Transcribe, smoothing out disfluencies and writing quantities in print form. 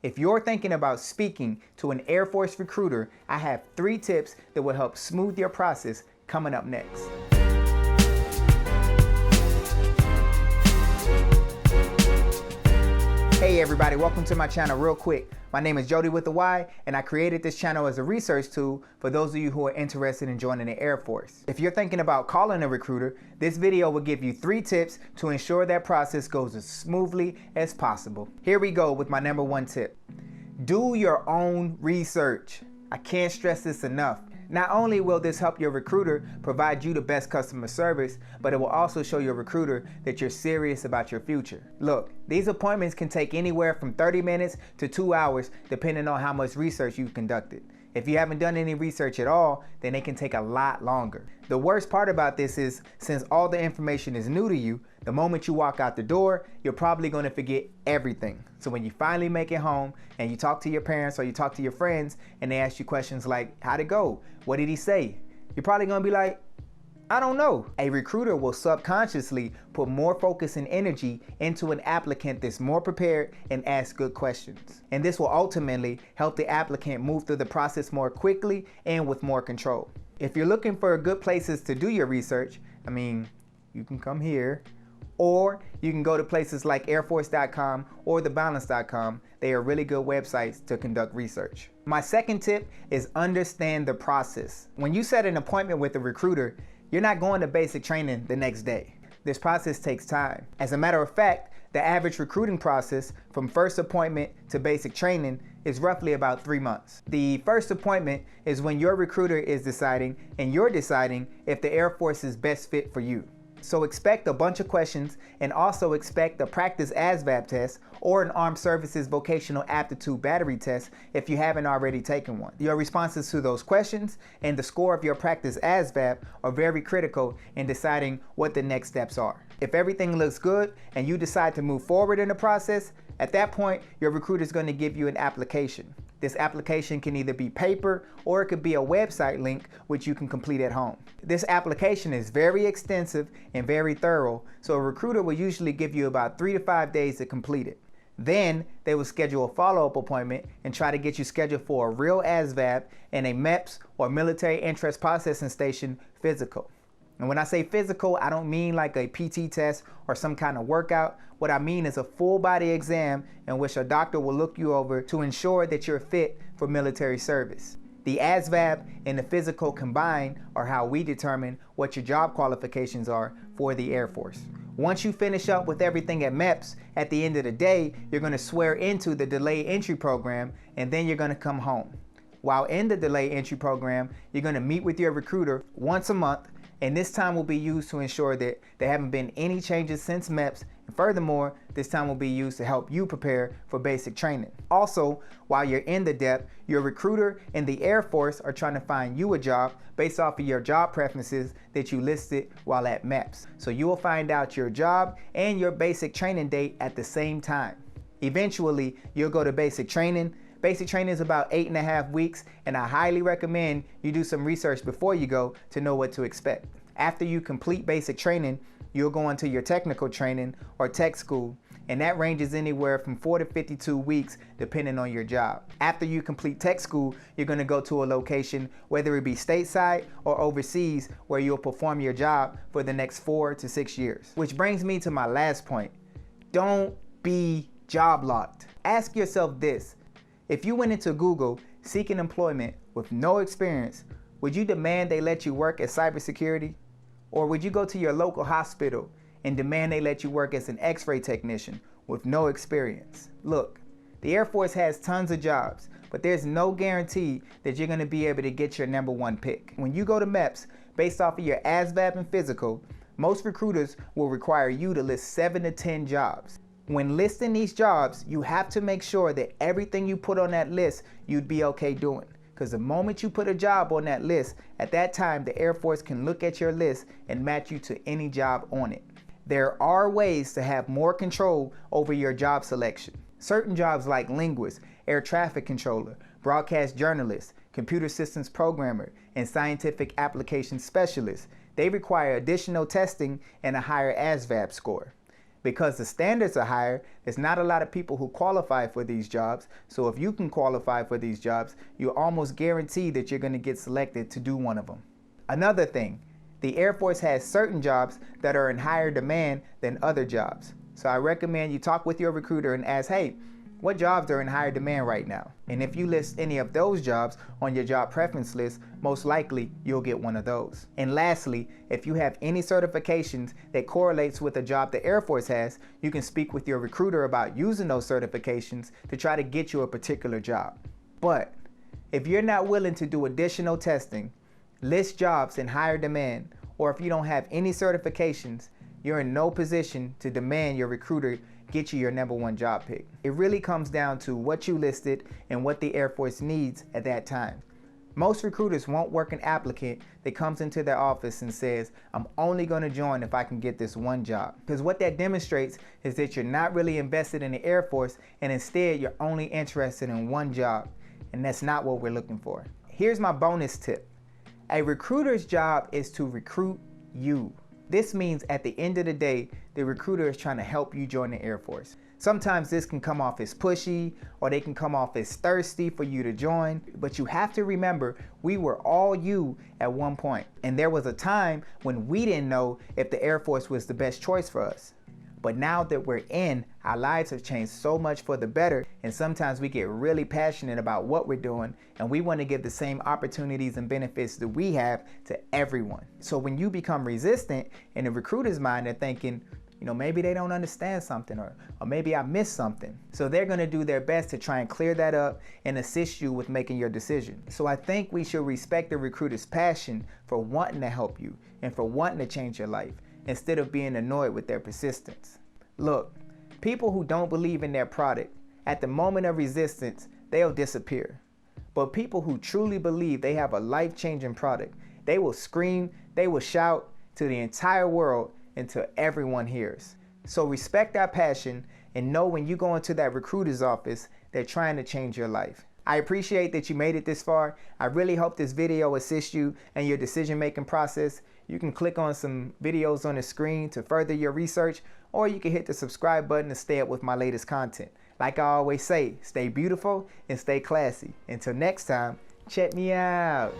If you're thinking about speaking to an Air Force recruiter, I have 3 tips that will help smooth your process coming up next. Hey everybody, welcome to my channel. Real quick, my name is Jody with a Y, and I created this channel as a research tool for those of you who are interested in joining the Air Force. If you're thinking about calling a recruiter, this video will give you 3 tips to ensure that process goes as smoothly as possible. Here we go with my number 1 tip. Do your own research. I can't stress this enough. Not only will this help your recruiter provide you the best customer service, but it will also show your recruiter that you're serious about your future. Look, these appointments can take anywhere from 30 minutes to 2 hours, depending on how much research you've conducted. If you haven't done any research at all, then they can take a lot longer. The worst part about this is, since all the information is new to you, the moment you walk out the door, you're probably going to forget everything. So when you finally make it home and you talk to your parents or you talk to your friends and they ask you questions like, how'd it go? What did he say? You're probably going to be like, I don't know. A recruiter will subconsciously put more focus and energy into an applicant that's more prepared and asks good questions. And this will ultimately help the applicant move through the process more quickly and with more control. If you're looking for good places to do your research, you can come here, or you can go to places like airforce.com or thebalance.com. They are really good websites to conduct research. My second tip is understand the process. When you set an appointment with a recruiter, you're not going to basic training the next day. This process takes time. As a matter of fact, the average recruiting process from first appointment to basic training is roughly about 3 months. The first appointment is when your recruiter is deciding and you're deciding if the Air Force is best fit for you. So expect a bunch of questions and also expect a practice ASVAB test or an Armed Services Vocational Aptitude Battery test if you haven't already taken one. Your responses to those questions and the score of your practice ASVAB are very critical in deciding what the next steps are. If everything looks good and you decide to move forward in the process, at that point, your recruiter is going to give you an application. This application can either be paper or it could be a website link which you can complete at home. This application is very extensive and very thorough, so a recruiter will usually give you about 3 to 5 days to complete it. Then they will schedule a follow-up appointment and try to get you scheduled for a real ASVAB and a MEPS or Military Interest Processing Station physical. And when I say physical, I don't mean like a PT test or some kind of workout. What I mean is a full body exam in which a doctor will look you over to ensure that you're fit for military service. The ASVAB and the physical combined are how we determine what your job qualifications are for the Air Force. Once you finish up with everything at MEPS, at the end of the day, you're going to swear into the delayed entry program and then you're going to come home. While in the delayed entry program, you're going to meet with your recruiter once a month, and this time will be used to ensure that there haven't been any changes since MEPS, and furthermore, this time will be used to help you prepare for basic training. Also, while you're in the depth, your recruiter and the Air Force are trying to find you a job based off of your job preferences that you listed while at MEPS. So you will find out your job and your basic training date at the same time. Eventually, you'll go to basic training. Basic training is about 8.5 weeks, and I highly recommend you do some research before you go to know what to expect. After you complete basic training, you'll go into your technical training or tech school, and that ranges anywhere from 4 to 52 weeks depending on your job. After you complete tech school, you're going to go to a location, whether it be stateside or overseas, where you'll perform your job for the next 4 to 6 years. Which brings me to my last point. Don't be job locked. Ask yourself this. If you went into Google seeking employment with no experience, would you demand they let you work as cybersecurity? Or would you go to your local hospital and demand they let you work as an X-ray technician with no experience? Look, the Air Force has tons of jobs, but there's no guarantee that you're going to be able to get your number 1 pick. When you go to MEPS, based off of your ASVAB and physical, most recruiters will require you to list 7 to 10 jobs. When listing these jobs, you have to make sure that everything you put on that list, you'd be okay doing. Because the moment you put a job on that list, at that time, the Air Force can look at your list and match you to any job on it. There are ways to have more control over your job selection. Certain jobs like linguist, air traffic controller, broadcast journalist, computer systems programmer, and scientific application specialist, they require additional testing and a higher ASVAB score. Because the standards are higher, there's not a lot of people who qualify for these jobs. So if you can qualify for these jobs, you're almost guaranteed that you're going to get selected to do one of them. Another thing, the Air Force has certain jobs that are in higher demand than other jobs. So I recommend you talk with your recruiter and ask, hey, what jobs are in higher demand right now? And if you list any of those jobs on your job preference list, most likely you'll get one of those. And lastly, if you have any certifications that correlates with a job the Air Force has, you can speak with your recruiter about using those certifications to try to get you a particular job. But if you're not willing to do additional testing, list jobs in higher demand, or if you don't have any certifications, you're in no position to demand your recruiter get you your #1 job pick. It really comes down to what you listed and what the Air Force needs at that time. Most recruiters won't work an applicant that comes into their office and says, I'm only going to join if I can get this one job. Because what that demonstrates is that you're not really invested in the Air Force, and instead you're only interested in one job. And that's not what we're looking for. Here's my bonus tip. A recruiter's job is to recruit you. This means at the end of the day, the recruiter is trying to help you join the Air Force. Sometimes this can come off as pushy, or they can come off as thirsty for you to join, but you have to remember, we were all you at one point. And there was a time when we didn't know if the Air Force was the best choice for us. But now that we're in, our lives have changed so much for the better, and sometimes we get really passionate about what we're doing, and we want to give the same opportunities and benefits that we have to everyone. So when you become resistant, in the recruiter's mind, they're thinking, maybe they don't understand something, or maybe I missed something. So they're gonna do their best to try and clear that up and assist you with making your decision. So I think we should respect the recruiter's passion for wanting to help you and for wanting to change your life, instead of being annoyed with their persistence. Look, people who don't believe in their product, at the moment of resistance, they'll disappear. But people who truly believe they have a life-changing product, they will scream, they will shout to the entire world until everyone hears. So respect our passion and know when you go into that recruiter's office, they're trying to change your life. I appreciate that you made it this far. I really hope this video assists you in your decision-making process. You can click on some videos on the screen to further your research, or you can hit the subscribe button to stay up with my latest content. Like I always say, stay beautiful and stay classy. Until next time, check me out.